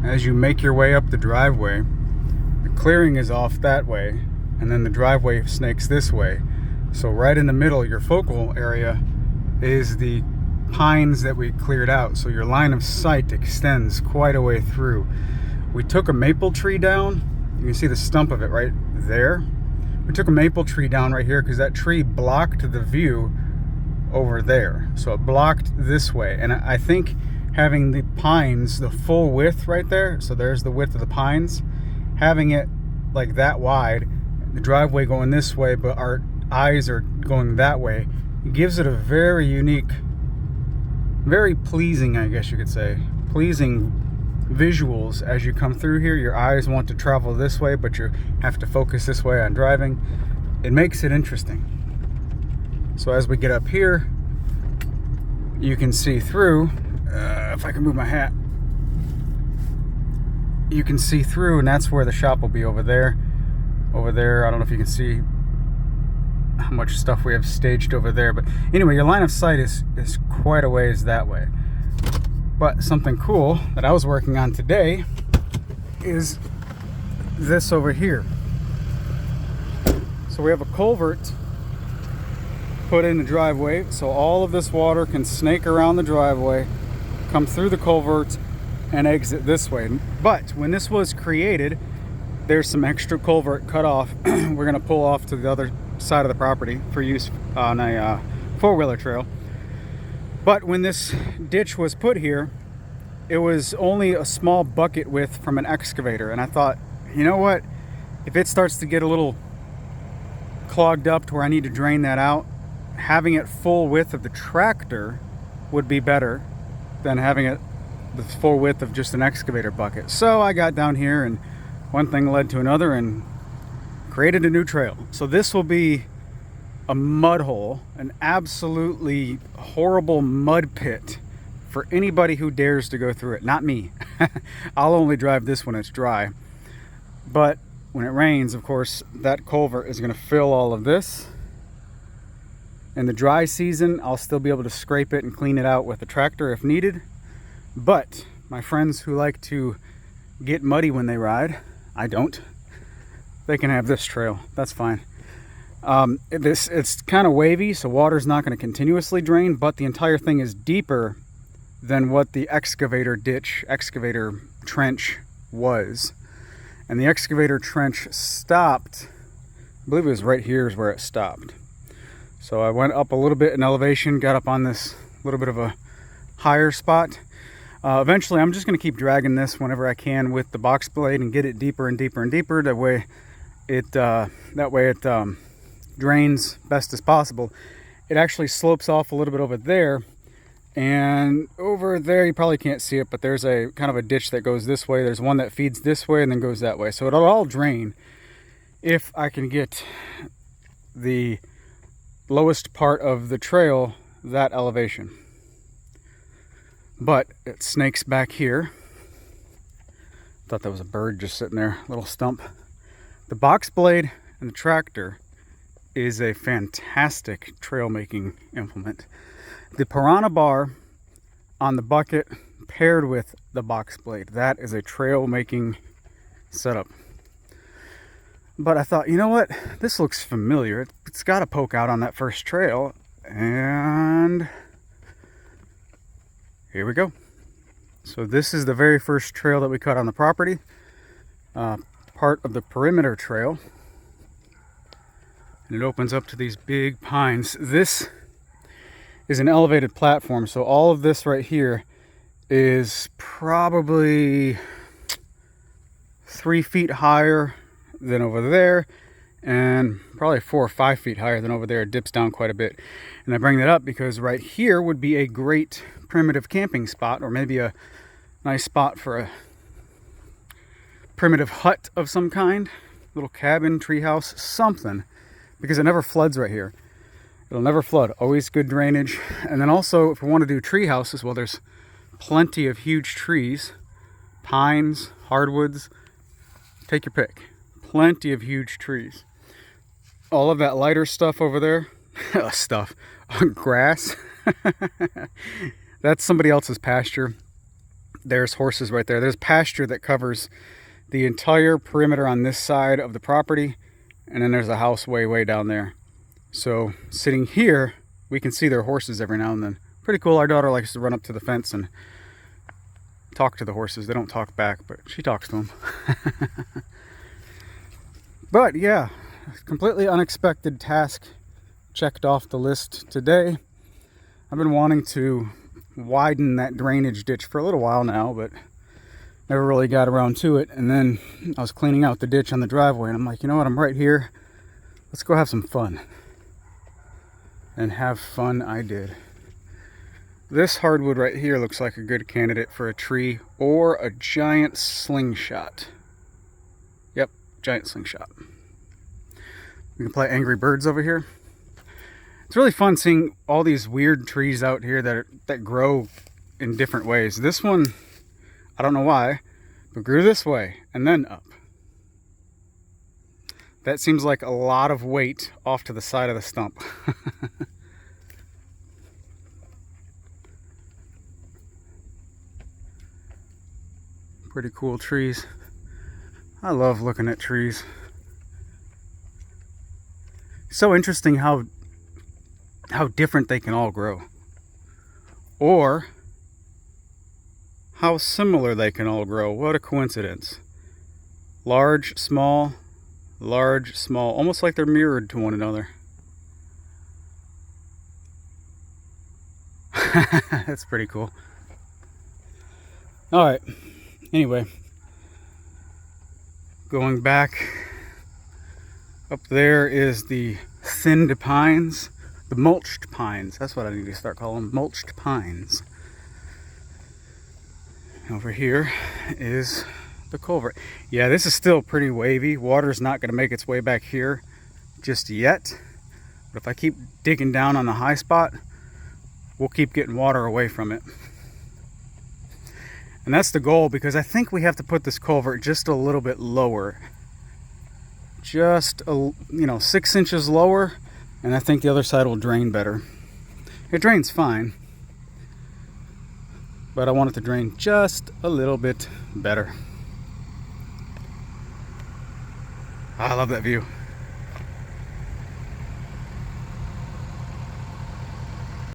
as you make your way up the driveway, the clearing is off that way, and then the driveway snakes this way. So right in the middle, your focal area is the pines that we cleared out. So your line of sight extends quite a way through. We took a maple tree down. You can see the stump of it right there. We took a maple tree down right here because that tree blocked the view over there. So it blocked this way. And I think having the pines, the full width right there, so there's the width of the pines, having it like that wide, the driveway going this way, but our eyes are going that way, it gives it a very unique, very pleasing, I guess you could say, pleasing visuals as you come through here. Your eyes want to travel this way, but you have to focus this way on driving. It makes it interesting. So as we get up here, you can see through, if I can move my hat, you can see through, and that's where the shop will be, over there. Over there, I don't know if you can see how much stuff we have staged over there, but anyway, your line of sight is quite a ways that way. But something cool that I was working on today is this over here. So we have a culvert put in the driveway, so all of this water can snake around the driveway, come through the culvert, and exit this way. But when this was created, there's some extra culvert cut off. We're gonna pull off to the other side of the property for use on a four-wheeler trail. But when this ditch was put here, it was only a small bucket width from an excavator. And I thought, you know what? If it starts to get a little clogged up to where I need to drain that out, having it full width of the tractor would be better than having it the full width of just an excavator bucket. So I got down here, and one thing led to another, and created a new trail. So this will be a mud hole, an absolutely horrible mud pit for anybody who dares to go through it. Not me. I'll only drive this when it's dry. But when it rains, of course, that culvert is going to fill all of this. In the dry season, I'll still be able to scrape it and clean it out with a tractor if needed. But my friends who like to get muddy when they ride, I don't, they can have this trail. That's fine. It's kind of wavy, so water's not going to continuously drain, but the entire thing is deeper than what the excavator trench was. And the excavator trench stopped, I believe it was right here is where it stopped. So I went up a little bit in elevation, got up on this little bit of a higher spot. Eventually I'm just going to keep dragging this whenever I can with the box blade and get it deeper and deeper and deeper. That way it drains best as possible. It actually slopes off a little bit over there, and over there you probably can't see it, but there's a kind of a ditch that goes this way. There's one that feeds this way and then goes that way. So it'll all drain if I can get the lowest part of the trail that elevation. But it snakes back here. Thought that was a bird just sitting there, little stump. The box blade and the tractor is a fantastic trail making implement. The piranha bar on the bucket paired with the box blade, that is a trail making setup. But I thought, you know what, this looks familiar. It's got to poke out on that first trail, and here we go. So this is the very first trail that we cut on the property, part of the perimeter trail, and it opens up to these big pines. This is an elevated platform, so all of this right here is probably 3 feet higher than over there, and probably 4 or 5 feet higher than over there. It dips down quite a bit. And I bring that up because right here would be a great primitive camping spot, or maybe a nice spot for a primitive hut of some kind, little cabin, treehouse, something, because it never floods right here. It'll never flood, always good drainage. And then also, if we want to do tree houses, well, there's plenty of huge trees, pines, hardwoods, take your pick. Plenty of huge trees. All of that lighter stuff over there, grass, that's somebody else's pasture. There's horses right there. There's pasture that covers the entire perimeter on this side of the property, and then there's a house way down there. So sitting here, we can see their horses every now and then. Pretty cool. Our daughter likes to run up to the fence and talk to the horses. They don't talk back, but she talks to them. But yeah, completely unexpected task checked off the list today. I've been wanting to widen that drainage ditch for a little while now, but never really got around to it. And then I was cleaning out the ditch on the driveway, and I'm like, you know what, I'm right here. Let's go have some fun. And have fun I did. This hardwood right here looks like a good candidate for a tree or a giant slingshot. Yep, giant slingshot. We can play Angry Birds over here. It's really fun seeing all these weird trees out here that grow in different ways. This one, I don't know why, but grew this way and then up. That seems like a lot of weight off to the side of the stump. Pretty cool trees. I love looking at trees. So interesting how different they can all grow. Or how similar they can all grow. What a coincidence. Large, small, almost like they're mirrored to one another. That's pretty cool. All right. Anyway, going back, up there is the thinned pines, the mulched pines. That's what I need to start calling them, mulched pines. Over here is the culvert. Yeah, this is still pretty wavy. Water's not going to make its way back here just yet. But if I keep digging down on the high spot, we'll keep getting water away from it. And that's the goal, because I think we have to put this culvert just a little bit lower. Just, 6 inches lower, and I think the other side will drain better. It drains fine, but I want it to drain just a little bit better. I love that view.